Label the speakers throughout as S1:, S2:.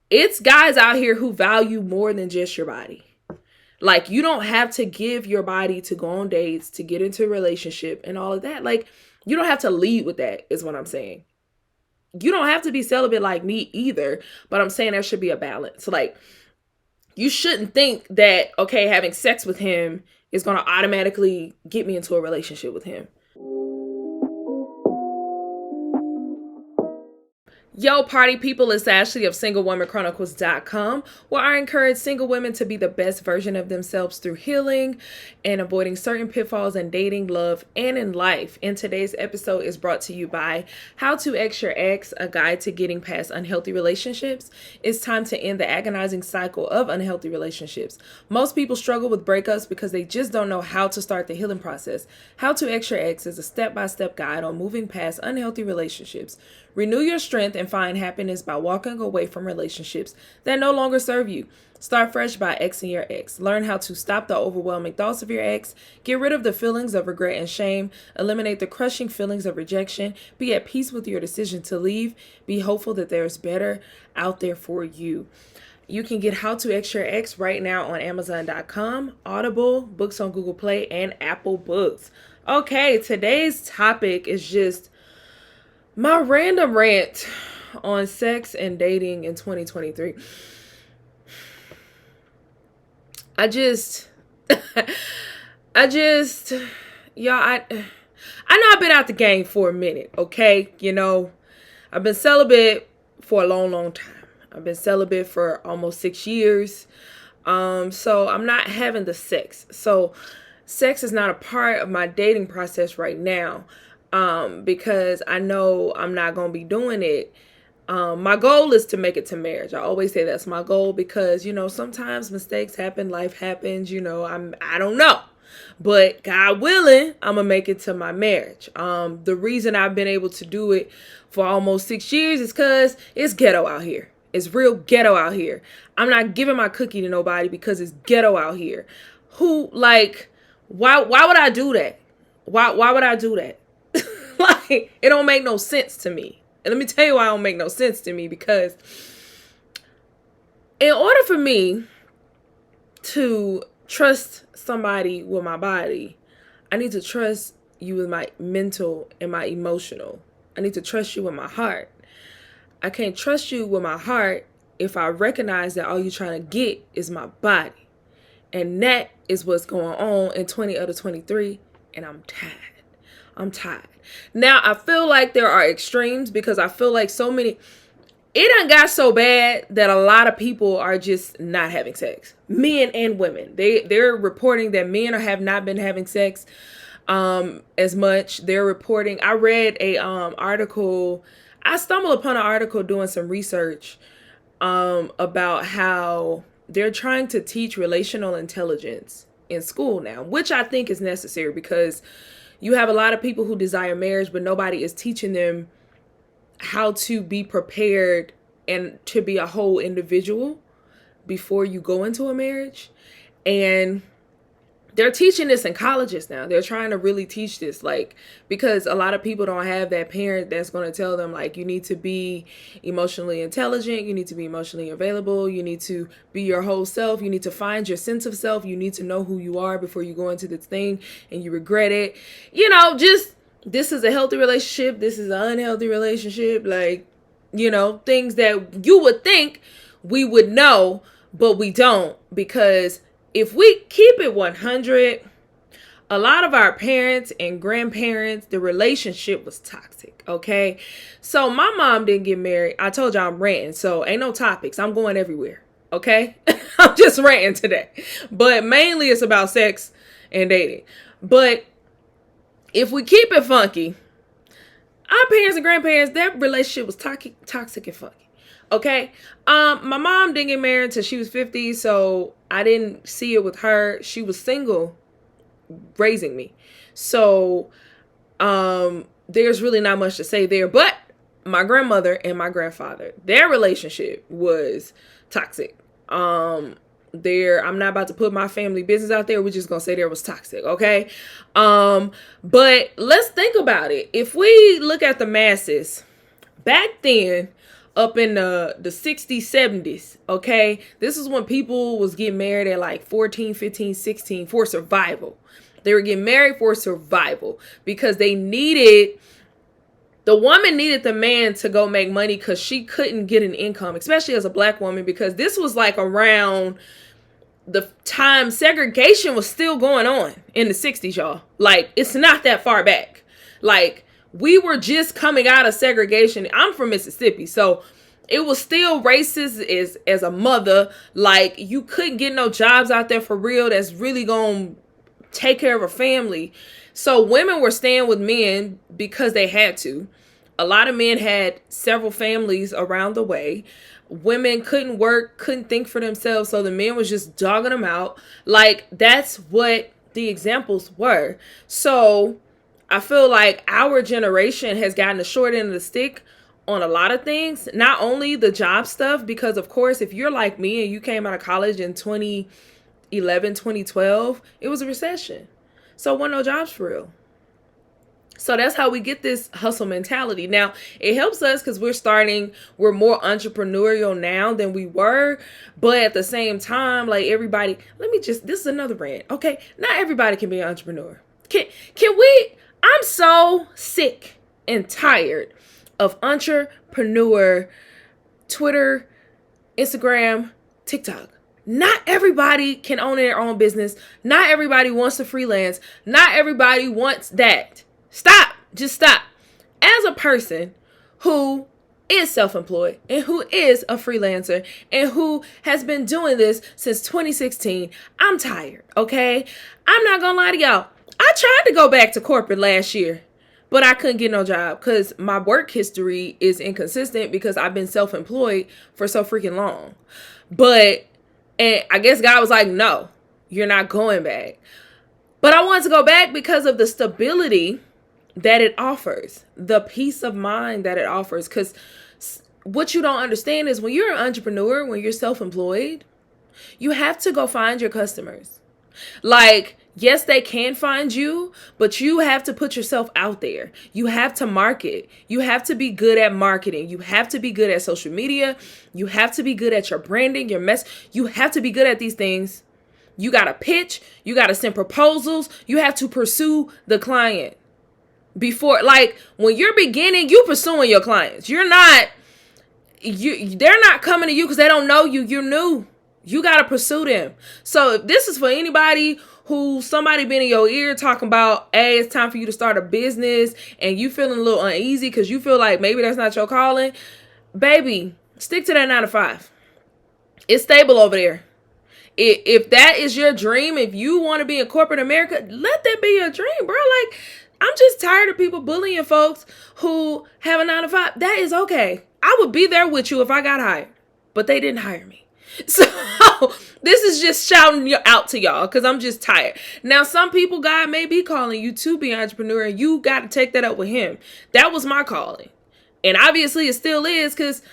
S1: It's guys out here who value more than just your body. Like, you don't have to give your body to go on dates, to get into a relationship and all of that. Like, you don't have to lead with that, is what I'm saying. You don't have to be celibate like me either, but I'm saying there should be a balance. Like, you shouldn't think that, okay, having sex with him is going to automatically get me into a relationship with him. Yo, party people, it's Ashley of SingleWomanChronicles.com, where I encourage single women to be the best version of themselves through healing and avoiding certain pitfalls in dating, love, and in life. And today's episode is brought to you by How to Ex Your Ex, a guide to getting past unhealthy relationships. It's time to end the agonizing cycle of unhealthy relationships. Most people struggle with breakups because they just don't know how to start the healing process. How to Ex Your Ex is a step-by-step guide on moving past unhealthy relationships. Renew your strength and find happiness by walking away from relationships that no longer serve you. Start fresh by exing your ex. Learn how to stop the overwhelming thoughts of your ex. Get rid of the feelings of regret and shame. Eliminate the crushing feelings of rejection. Be at peace with your decision to leave. Be hopeful that there's better out there for you. You can get How to Ex Your Ex right now on Amazon.com, Audible, books on Google Play, and Apple Books. Okay, today's topic is just my random rant on sex and dating in 2023. I know I've been out the game for a minute, okay? You know, I've been celibate for a long, long time. I've been celibate for almost 6 years. So I'm not having the sex. So sex is not a part of my dating process right now. Because I know I'm not going to be doing it. My goal is to make it to marriage. I always say that's my goal because, you know, sometimes mistakes happen, life happens, you know, I don't know, but God willing, I'm going to make it to my marriage. The reason I've been able to do it for almost 6 years is because it's ghetto out here. It's real ghetto out here. I'm not giving my cookie to nobody because it's ghetto out here. Why would I do that? Why would I do that? Like, it don't make no sense to me. And let me tell you why it don't make no sense to me. Because in order for me to trust somebody with my body, I need to trust you with my mental and my emotional. I need to trust you with my heart. I can't trust you with my heart if I recognize that all you're trying to get is my body. And that is what's going on in 2023. And I'm tired. Now, I feel like there are extremes because I feel like it done got so bad that a lot of people are just not having sex. Men and women. They're reporting that men have not been having sex as much. They're reporting. I read a article. I stumbled upon an article doing some research about how they're trying to teach relational intelligence in school now, which I think is necessary because you have a lot of people who desire marriage, but nobody is teaching them how to be prepared and to be a whole individual before you go into a marriage. And they're teaching this in colleges now. They're trying to really teach this, like, because a lot of people don't have that parent that's going to tell them, like, you need to be emotionally intelligent. You need to be emotionally available. You need to be your whole self. You need to find your sense of self. You need to know who you are before you go into this thing and you regret it. You know, just this is a healthy relationship. This is an unhealthy relationship. Like, you know, things that you would think we would know, but we don't, because if we keep it 100, a lot of our parents and grandparents, the relationship was toxic, okay? So my mom didn't get married. I told you I'm ranting, so ain't no topics. I'm going everywhere, okay? I'm just ranting today. But mainly it's about sex and dating. But if we keep it funky, our parents and grandparents, that relationship was toxic and funky. Okay. My mom didn't get married until she was 50, so I didn't see it with her. She was single raising me. So there's really not much to say there. But my grandmother and my grandfather, their relationship was toxic. I'm not about to put my family business out there. We're just gonna say there was toxic, okay? But let's think about it. If we look at the masses, back then, up in the 60s, 70s, okay? This is when people was getting married at like 14, 15, 16 for survival. They were getting married for survival because the woman needed the man to go make money because she couldn't get an income, especially as a black woman, because this was like around the time segregation was still going on in the 60s, y'all. Like, it's not that far back. Like, we were just coming out of segregation. I'm from Mississippi, so it was still racist as a mother. Like, you couldn't get no jobs out there for real that's really gonna take care of a family. So women were staying with men because they had to. A lot of men had several families around the way. Women couldn't work, couldn't think for themselves, so the men was just dogging them out. Like, that's what the examples were. So I feel like our generation has gotten the short end of the stick on a lot of things. Not only the job stuff, because of course, if you're like me and you came out of college in 2011, 2012, it was a recession. So there weren't no jobs for real. So that's how we get this hustle mentality. Now, it helps us because we're more entrepreneurial now than we were. But at the same time, like, everybody, this is another rant. Okay, not everybody can be an entrepreneur. Can we? I'm so sick and tired of entrepreneur Twitter, Instagram, TikTok. Not everybody can own their own business. Not everybody wants to freelance. Not everybody wants that. Stop. Just stop. As a person who is self-employed and who is a freelancer and who has been doing this since 2016, I'm tired, okay? I'm not gonna lie to y'all. I tried to go back to corporate last year, but I couldn't get no job because my work history is inconsistent because I've been self-employed for so freaking long. And I guess God was like, no, you're not going back. But I wanted to go back because of the stability that it offers, the peace of mind that it offers. Because what you don't understand is when you're an entrepreneur, when you're self-employed, you have to go find your customers. Like, yes, they can find you, but you have to put yourself out there. You have to market. You have to be good at marketing. You have to be good at social media. You have to be good at your branding, your mess. You have to be good at these things. You got to pitch. You got to send proposals. You have to pursue the client. Before, like, when you're beginning, you pursuing your clients. They're not coming to you because they don't know you. You're new. You got to pursue them. So if this is for anybody who somebody been in your ear talking about, hey, it's time for you to start a business, and you feeling a little uneasy because you feel like maybe that's not your calling, baby, stick to that 9 to 5. It's stable over there. If that is your dream, if you want to be in corporate America, let that be your dream, bro. Like, I'm just tired of people bullying folks who have a 9 to 5. That is okay. I would be there with you if I got hired, but they didn't hire me. So this is just shouting out to y'all because I'm just tired. Now, some people, God may be calling you to be an entrepreneur, and you got to take that up with him. That was my calling. And obviously it still is, because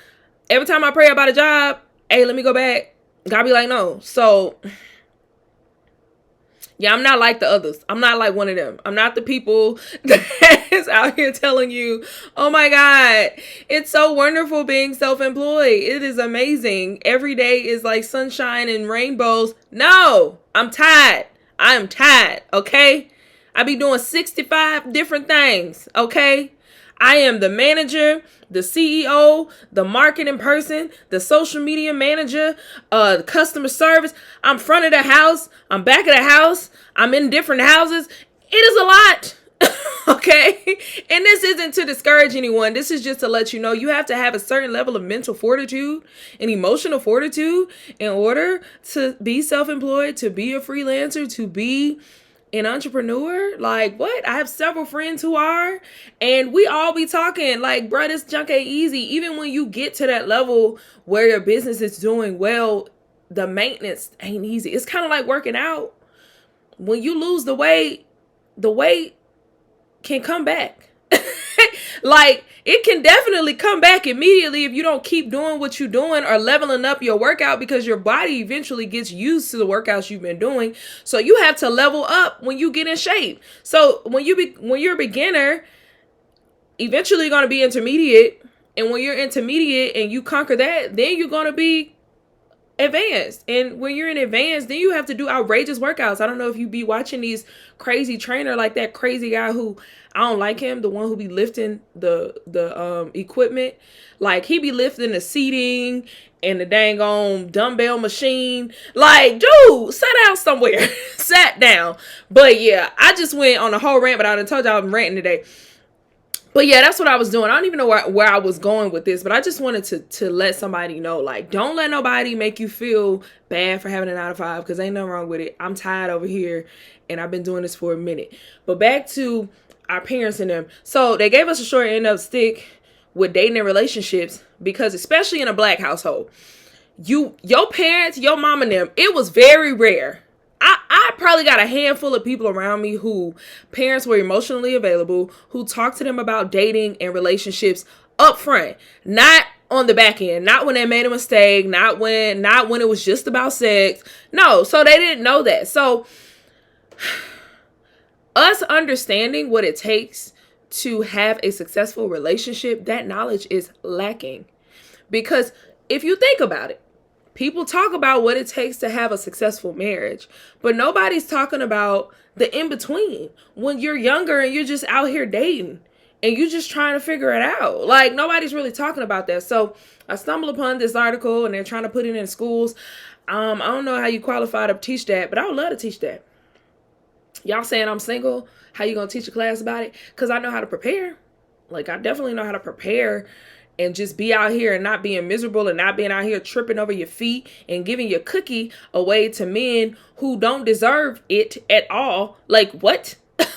S1: every time I pray about a job, hey, let me go back, God be like, no. So yeah, I'm not like the others. I'm not like one of them. I'm not the people that is out here telling you, oh my God, it's so wonderful being self-employed. It is amazing. Every day is like sunshine and rainbows. No, I'm tired. I am tired. Okay. I be doing 65 different things. Okay. I am the manager, the CEO, the marketing person, the social media manager, customer service. I'm front of the house. I'm back of the house. I'm in different houses. It is a lot. Okay. And this isn't to discourage anyone. This is just to let you know you have to have a certain level of mental fortitude and emotional fortitude in order to be self-employed, to be a freelancer, to be an entrepreneur. Like, what? I have several friends who are, and we all be talking like, bro, this junk ain't easy. Even when you get to that level where your business is doing well, the maintenance ain't easy. It's kind of like working out. When you lose the weight can come back. Like, it can definitely come back immediately if you don't keep doing what you're doing or leveling up your workout, because your body eventually gets used to the workouts you've been doing. So you have to level up when you get in shape. So when you're a beginner, eventually you're going to be intermediate, And when you're intermediate and you conquer that, then you're going to be advanced. And when you're in advanced, then you have to do outrageous workouts. I don't know if you be watching these crazy trainer, like that crazy guy who, I don't like him, the one who be lifting the equipment. Like, he be lifting the seating and the dang on dumbbell machine. Like, dude, sit down somewhere. Sat down. But yeah, I just went on a whole rant, but I done told y'all I'm ranting today. But yeah, that's what I was doing. I don't even know where I was going with this, but I just wanted to let somebody know, like, don't let nobody make you feel bad for having a 9-to-5, because ain't nothing wrong with it. I'm tired over here, and I've been doing this for a minute. But back to our parents and them. So they gave us a short end of stick with dating and relationships, because especially in a Black household, your parents, your mom and them, it was very rare. I probably got a handful of people around me who parents were emotionally available, who talked to them about dating and relationships up front, not on the back end, not when they made a mistake, not when it was just about sex. No, so they didn't know that. So us understanding what it takes to have a successful relationship, that knowledge is lacking. Because if you think about it, people talk about what it takes to have a successful marriage, but nobody's talking about the in-between when you're younger and you're just out here dating and you're just trying to figure it out. Like, nobody's really talking about that. So I stumbled upon this article and they're trying to put it in schools. I don't know how you qualify to teach that, but I would love to teach that. Y'all saying I'm single, how you gonna teach a class about it? Because I know how to prepare. Like, I definitely know how to prepare and just be out here and not being miserable and not being out here tripping over your feet and giving your cookie away to men who don't deserve it at all. Like, what?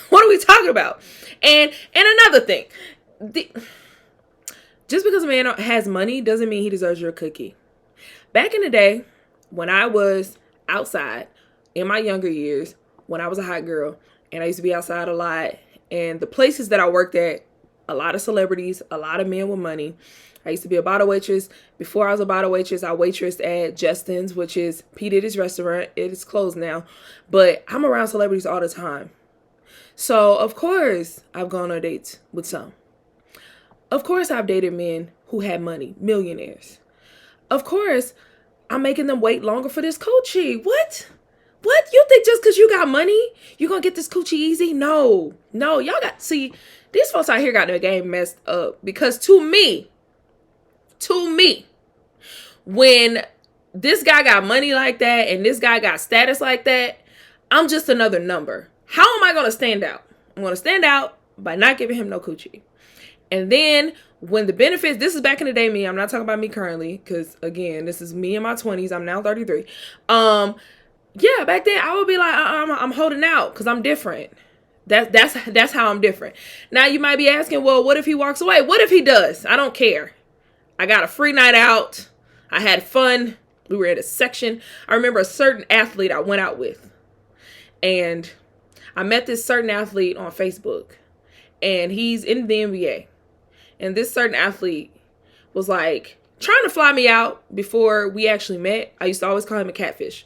S1: What are we talking about? And another thing, just because a man has money doesn't mean he deserves your cookie. Back in the day, when I was outside in my younger years, when I was a hot girl and I used to be outside a lot, and the places that I worked at, a lot of celebrities, a lot of men with money. I used to be a bottle waitress. Before I was a bottle waitress, I waitressed at Justin's, which is P. Diddy's restaurant. It is closed now. But I'm around celebrities all the time. So, of course, I've gone on dates with some. Of course, I've dated men who had money, millionaires. Of course, I'm making them wait longer for this coochie. What? What? You think just because you got money, you going to get this coochie easy? No. Y'all got, see, these folks out here got their game messed up, because to me, when this guy got money like that and this guy got status like that, I'm just another number. How am I going to stand out? I'm going to stand out by not giving him no coochie. And then when the benefits, this is back in the day me, I'm not talking about me currently, because again, this is me in my 20s. I'm now 33. Yeah, back then I would be like, I'm holding out because I'm different. That's how I'm different. Now you might be asking, well, what if he walks away? What if he does? I don't care. I got a free night out. I had fun. We were at a section. I remember a certain athlete I went out with. And I met this certain athlete on Facebook. And he's in the NBA. And this certain athlete was like trying to fly me out before we actually met. I used to always call him a catfish.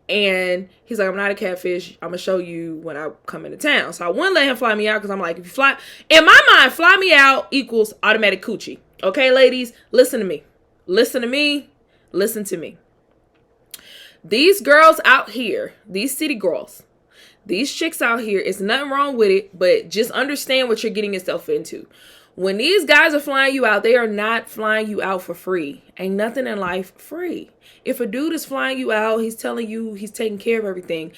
S1: And he's like, I'm not a catfish. I'm going to show you when I come into town. So I wouldn't let him fly me out because I'm like, if you fly, in my mind, fly me out equals automatic coochie. Okay, ladies, listen to me. Listen to me. Listen to me. These girls out here, these city girls, these chicks out here, it's nothing wrong with it, but just understand what you're getting yourself into. When these guys are flying you out, they are not flying you out for free. Ain't nothing in life free. If a dude is flying you out, he's telling you he's taking care of everything.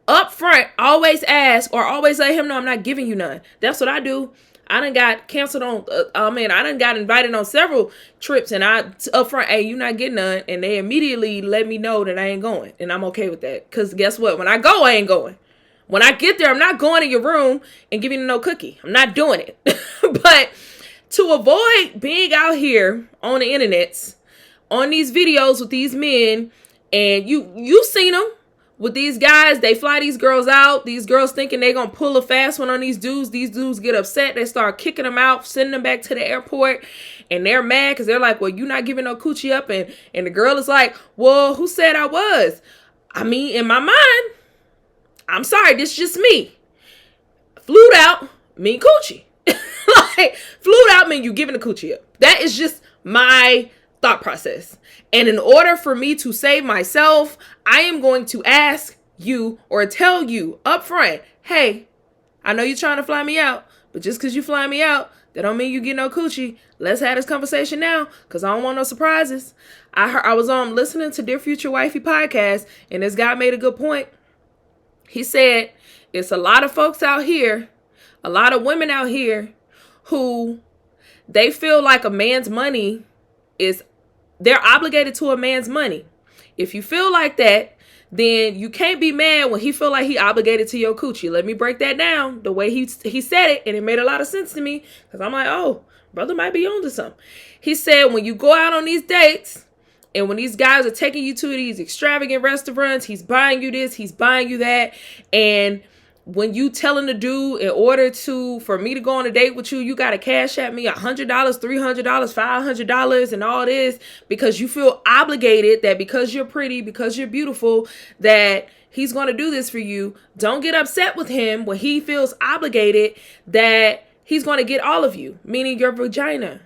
S1: Up front, always ask or always let him know I'm not giving you none. That's what I do. I done got canceled on, I done got invited on several trips and I up front, hey, you not getting none. And they immediately let me know that I ain't going. And I'm okay with that. Because guess what? When I go, I ain't going. When I get there, I'm not going in your room and giving you no cookie. I'm not doing it. But to avoid being out here on the internets, on these videos with these men, and you seen them with these guys, they fly these girls out. These girls thinking they gonna pull a fast one on these dudes. These dudes get upset. They start kicking them out, sending them back to the airport, and they're mad because they're like, well, you not giving no coochie up. And the girl is like, well, who said I was? I mean, in my mind, I'm sorry, this is just me. Flued out, mean coochie. Flued out mean you giving the coochie up. That is just my thought process. And in order for me to save myself, I am going to ask you or tell you up front, hey, I know you're trying to fly me out, but just because you fly me out, that don't mean you get no coochie. Let's have this conversation now, because I don't want no surprises. I was listening to Dear Future Wifey podcast, and this guy made a good point. He said, it's a lot of folks out here, a lot of women out here who they feel like a man's money they're obligated to a man's money. If you feel like that, then you can't be mad when he feel like he obligated to your coochie. Let me break that down the way he said it, and it made a lot of sense to me, because I'm like, oh, brother might be on to something. He said, when you go out on these dates, and when these guys are taking you to these extravagant restaurants, he's buying you this, he's buying you that, and when you telling the dude, in order for me to go on a date with you, you got to cash at me $100, $300, $500 and all this, because you feel obligated that because you're pretty, because you're beautiful, that he's going to do this for you. Don't get upset with him when he feels obligated that he's going to get all of you, meaning your vagina.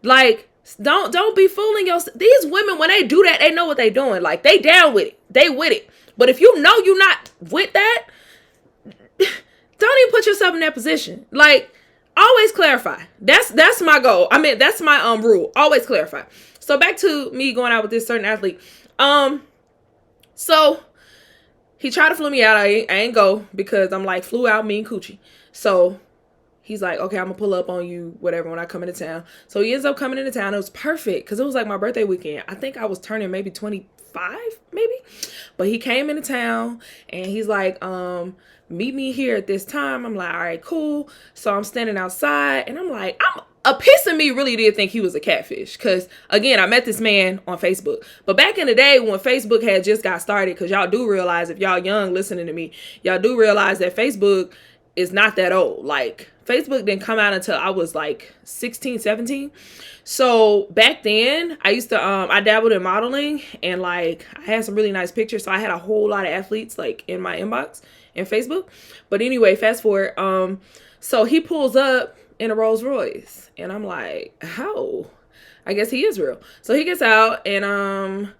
S1: Like, don't be fooling yourself. These women, when they do that, they know what they doing. Like, they down with it. They with it. But if you know you're not with that, don't even put yourself in that position. Like, always clarify. That's my goal. I mean, that's my rule. Always clarify. So back to me going out with this certain athlete. So he tried to flew me out. I ain't go, because I'm like, flew out mean coochie. So he's like, okay, I'm gonna pull up on you, whatever, when I come into town. So he ends up coming into town. It was perfect, because it was like my birthday weekend. I think I was turning maybe 25, maybe. But he came into town, and he's like, meet me here at this time. I'm like, all right, cool. So I'm standing outside, and I'm like, a piece of me really did think he was a catfish, because again, I met this man on Facebook. But back in the day when Facebook had just got started, because y'all do realize, if y'all young listening to me, y'all do realize that Facebook is not that old. Like, Facebook didn't come out until I was like 16, 17. So back then I used to, I dabbled in modeling, and like, I had some really nice pictures. So I had a whole lot of athletes like in my inbox in Facebook. But anyway, fast forward. So he pulls up in a Rolls Royce, and I'm like, how? I guess he is real. So he gets out, and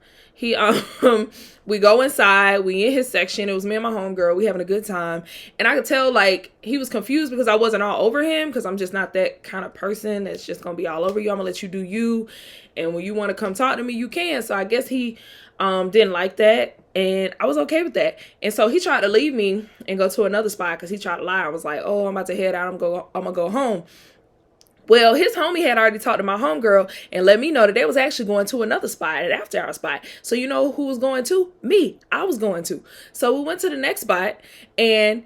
S1: we go inside, we in his section. It was me and my homegirl. We having a good time. And I could tell, like, he was confused because I wasn't all over him, because I'm just not that kind of person that's just going to be all over you. I'm going to let you do you. And when you want to come talk to me, you can. So I guess he didn't like that. And I was okay with that. And so he tried to leave me and go to another spot, because he tried to lie. I was like, oh, I'm about to head out. I'm going to go home. Well, his homie had already talked to my homegirl and let me know that they was actually going to another spot, an after hour spot. So you know who was going to? Me. I was going to. So we went to the next spot, and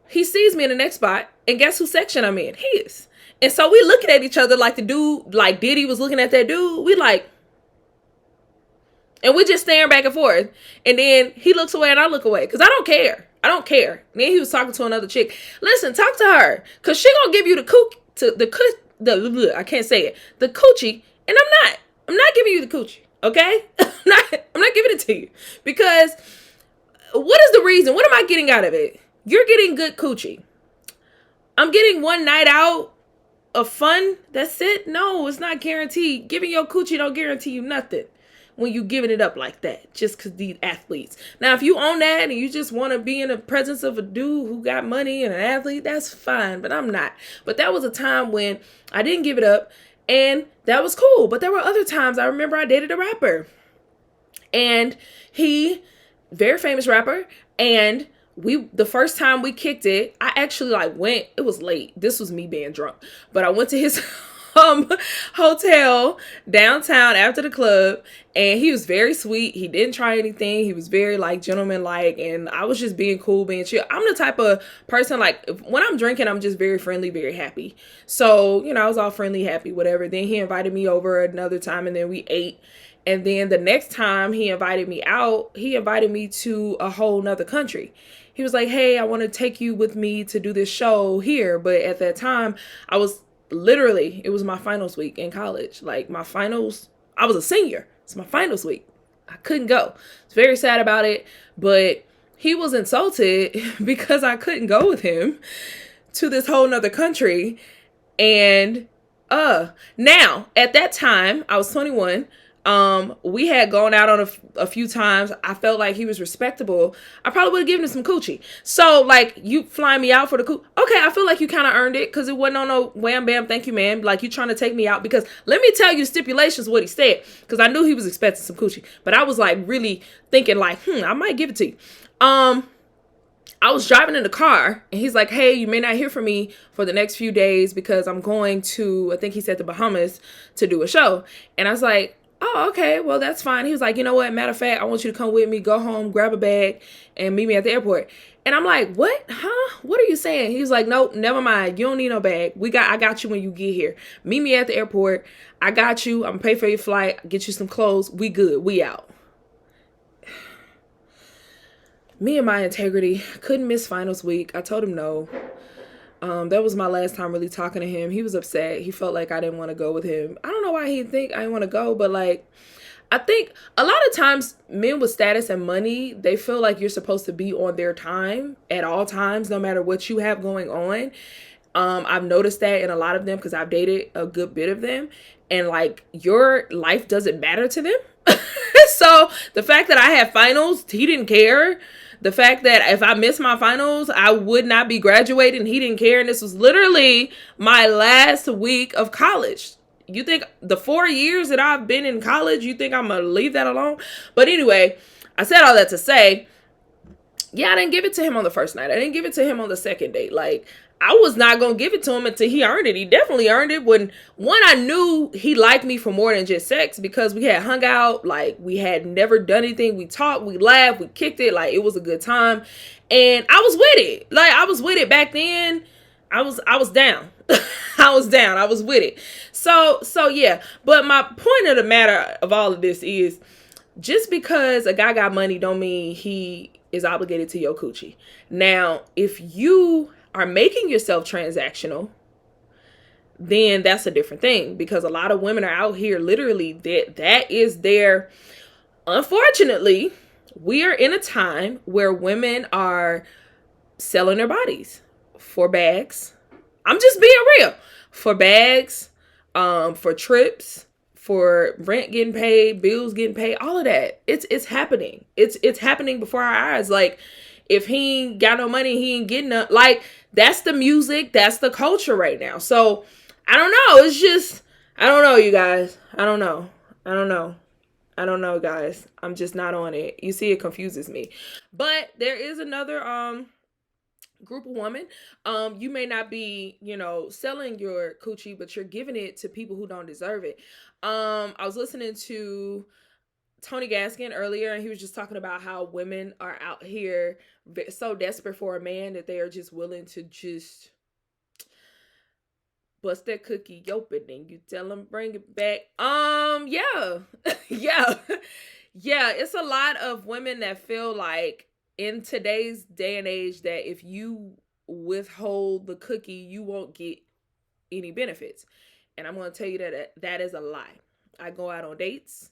S1: he sees me in the next spot, and guess whose section I'm in? His. And so we looking at each other like the dude, like Diddy was looking at that dude. We like, and we just staring back and forth. And then he looks away and I look away, because I don't care. I don't care. And then he was talking to another chick. Listen, talk to her, because she gonna give you I can't say it. The coochie, and I'm not giving you the coochie, okay? I'm not giving it to you, because what is the reason? What am I getting out of it? You're getting good coochie. I'm getting one night out of fun. That's it. No, it's not guaranteed. Giving your coochie don't guarantee you nothing when you giving it up like that, just because these athletes. Now, if you own that and you just want to be in the presence of a dude who got money and an athlete, that's fine, but I'm not. But that was a time when I didn't give it up, and that was cool. But there were other times. I remember I dated a rapper, and he, very famous rapper, and the first time we kicked it, I actually went, it was late. This was me being drunk, but I went to his hotel downtown after the club, and he was very sweet. He didn't try anything. He was very gentleman-like, and I was just being cool, being chill. I'm the type of person, when I'm drinking, I'm just very friendly, very happy. So, I was all friendly, happy, whatever. Then he invited me over another time, and then we ate. And then the next time he invited me out, he invited me to a whole nother country. He was like, hey, I want to take you with me to do this show here. But at that time, I was literally, it was my finals week in college. My finals, I was a senior. It's my finals week. I couldn't go. I was very sad about it. But he was insulted because I couldn't go with him to this whole nother country. And now at that time I was 21. We had gone out on a few times. I felt like he was respectable. I probably would have given him some coochie. So like, you flying me out for the okay, I feel like you kind of earned it, because it wasn't on no wham bam thank you man. Like, you trying to take me out, because let me tell you stipulations what he said, because I knew he was expecting some coochie, but I was like really thinking like, I might give it to you. I was driving in the car and he's like, hey, you may not hear from me for the next few days because I'm going to, I think he said, the Bahamas to do a show. And I was like, oh, okay, well, that's fine. He was like, you know what? Matter of fact, I want you to come with me, go home, grab a bag, and meet me at the airport. And I'm like, what? Huh? What are you saying? He was like, nope, never mind. You don't need no bag. I got you when you get here. Meet me at the airport. I got you. I'm gonna pay for your flight, get you some clothes. We good. We out. Me and my integrity, couldn't miss finals week. I told him no. That was my last time really talking to him. He was upset. He felt like I didn't want to go with him. I don't know why he'd think I didn't want to go, but like, I think a lot of times men with status and money, they feel like you're supposed to be on their time at all times, no matter what you have going on. I've noticed that in a lot of them, because I've dated a good bit of them, and like, your life doesn't matter to them. So the fact that I had finals, he didn't care. The fact that if I missed my finals, I would not be graduating, he didn't care. And this was literally my last week of college. You think the 4 years that I've been in college, you think I'm going to leave that alone? But anyway, I said all that to say, yeah, I didn't give it to him on the first night. I didn't give it to him on the second date. Like, I was not going to give it to him until he earned it. He definitely earned it. When, one, I knew he liked me for more than just sex, because we had hung out. Like, we had never done anything. We talked, we laughed, we kicked it. Like, it was a good time. And I was with it. Like, I was with it back then. I was down. I was down. I was with it. So yeah. But my point of the matter of all of this is, just because a guy got money don't mean he is obligated to your coochie. Now, if you are making yourself transactional, then that's a different thing, because a lot of women are out here literally that is their, unfortunately, we are in a time where women are selling their bodies for bags. I'm just being real. For bags, for trips, for rent getting paid, bills getting paid, all of that. It's happening. It's happening before our eyes. Like, if he ain't got no money, he ain't getting up. Like, that's the music, that's the culture right now. So I don't know. It's just, I don't know, you guys. I don't know, guys. I'm just not on it. You see, it confuses me. But there is another group of women. You may not be, selling your coochie, but you're giving it to people who don't deserve it. I was listening to Tony Gaskin earlier, and he was just talking about how women are out here so desperate for a man that they are just willing to just bust that cookie open and you tell them bring it back. Yeah. Yeah. Yeah, it's a lot of women that feel like in today's day and age that if you withhold the cookie, you won't get any benefits. And I'm going to tell you that is a lie. I go out on dates.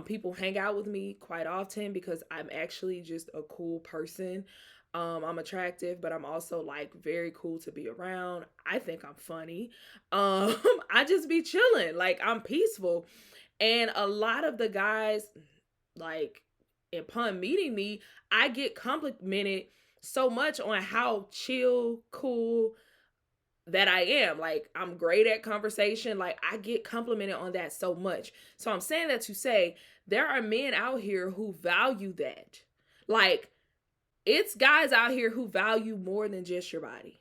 S1: People hang out with me quite often because I'm actually just a cool person. I'm attractive, but I'm also like very cool to be around. I think I'm funny. I just be chilling. Like, I'm peaceful. And a lot of the guys, like, upon meeting me, I get complimented so much on how chill, cool that I am. Like, I'm great at conversation. Like, I get complimented on that so much. So I'm saying that to say there are men out here who value that. Like, it's guys out here who value more than just your body.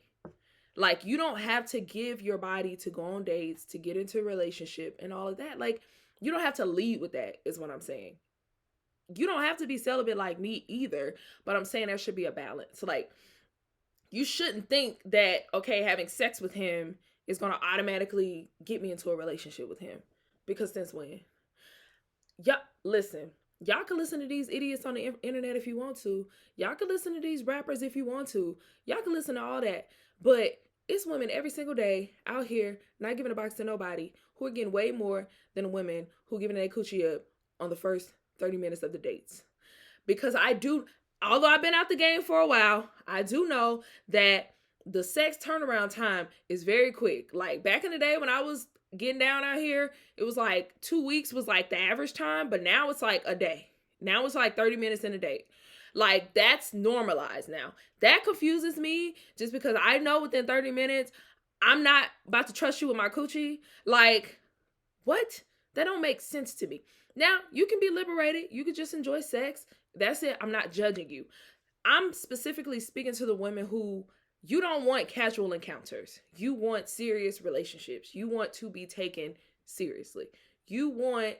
S1: Like, you don't have to give your body to go on dates, to get into a relationship and all of that. Like, you don't have to lead with that, is what I'm saying. You don't have to be celibate like me either, but I'm saying there should be a balance. Like, you shouldn't think that, okay, having sex with him is going to automatically get me into a relationship with him. Because since when? Yeah, listen. Y'all can listen to these idiots on the internet if you want to. Y'all can listen to these rappers if you want to. Y'all can listen to all that. But it's women every single day out here not giving a box to nobody who are getting way more than women who giving their coochie up on the first 30 minutes of the dates. Because although I've been out the game for a while, I do know that the sex turnaround time is very quick. Like back in the day when I was getting down out here, it was like 2 weeks was like the average time, but now it's like a day. Now it's like 30 minutes in a day. Like that's normalized now. That confuses me just because I know within 30 minutes, I'm not about to trust you with my coochie. Like, what? That don't make sense to me. Now, you can be liberated. You can just enjoy sex. That's it. I'm not judging you. I'm specifically speaking to the women who you don't want casual encounters. You want serious relationships. You want to be taken seriously. You want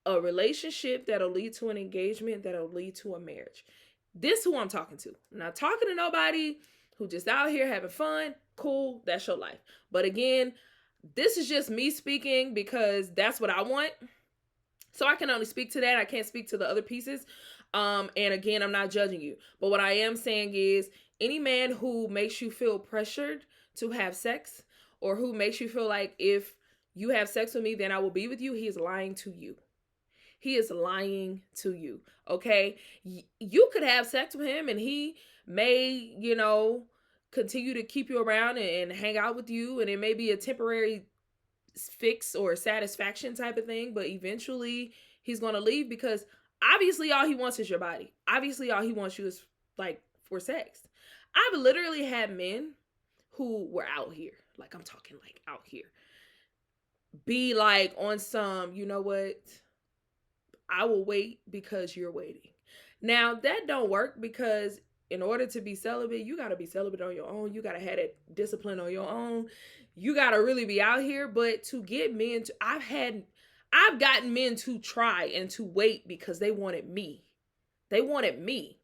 S1: a relationship that'll lead to an engagement, that'll lead to a marriage. This is who I'm talking to. I'm not talking to nobody who just out here having fun. Cool, that's your life. But again, this is just me speaking because that's what I want. So I can only speak to that. I can't speak to the other pieces. And again, I'm not judging you. But what I am saying is any man who makes you feel pressured to have sex or who makes you feel like if you have sex with me, then I will be with you, he is lying to you. He is lying to you, okay? You could have sex with him and he may, continue to keep you around and hang out with you. And it may be a temporary fix or satisfaction type of thing. But eventually he's going to leave because obviously all he wants is your body. Obviously all he wants you is like for sex. I've literally had men who were out here. Like I'm talking like out here. Be like on some, you know what? I will wait because you're waiting. Now, that don't work because in order to be celibate, you got to be celibate on your own. You got to have that discipline on your own. You got to really be out here. But to get men to, I've gotten men to try and to wait because they wanted me. They wanted me.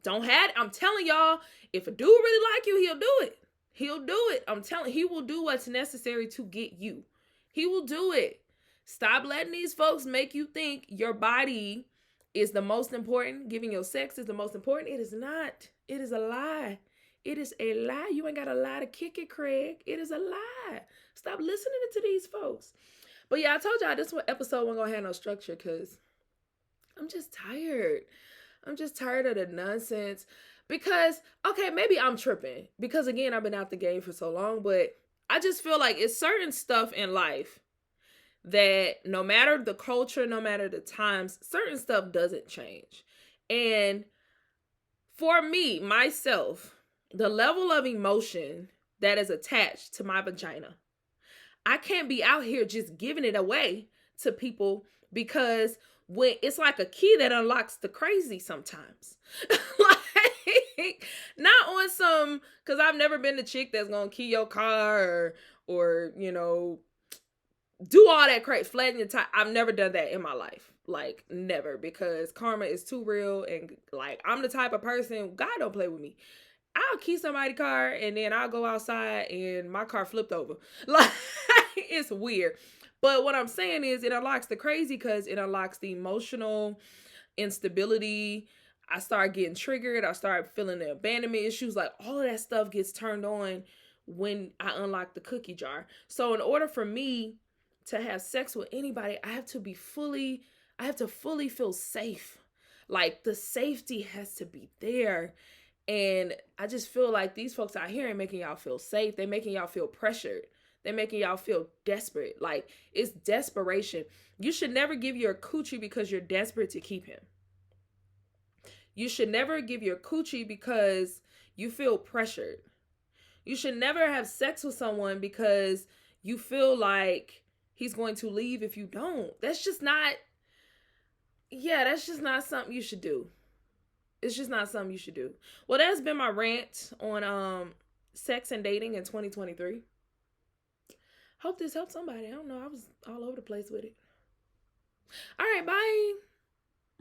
S1: I'm telling y'all, if a dude really like you, he'll do it. He'll do it. He will do what's necessary to get you. He will do it. Stop letting these folks make you think your body is the most important. Giving your sex is the most important. It is not. It is a lie. It is a lie. You ain't got a lie to kick it, Craig. It is a lie. Stop listening to these folks. But yeah, I told y'all this one episode wasn't going to have no structure because I'm just tired. I'm just tired of the nonsense. Because, okay, maybe I'm tripping. Because again, I've been out the game for so long. But I just feel like it's certain stuff in life that no matter the culture, no matter the times, certain stuff doesn't change. And for me, myself, the level of emotion that is attached to my vagina, I can't be out here just giving it away to people because when it's like a key that unlocks the crazy sometimes. Like, not on some, because I've never been the chick that's going to key your car or do all that crazy, flatten your tire. I've never done that in my life. Like, never. Because karma is too real. And, like, I'm the type of person, God don't play with me. I'll key somebody's car and then I'll go outside and my car flipped over. Like, it's weird. But what I'm saying is it unlocks the crazy because it unlocks the emotional instability. I start getting triggered. I start feeling the abandonment issues. Like, all of that stuff gets turned on when I unlock the cookie jar. So in order for me to have sex with anybody, I have to fully feel safe. Like the safety has to be there. And I just feel like these folks out here ain't making y'all feel safe. They're making y'all feel pressured. They're making y'all feel desperate. Like it's desperation. You should never give your coochie because you're desperate to keep him. You should never give your coochie because you feel pressured. You should never have sex with someone because you feel like he's going to leave if you don't. That's just not something you should do. It's just not something you should do. Well, that's been my rant on sex and dating in 2023. Hope this helped somebody. I don't know. I was all over the place with it. All right, bye.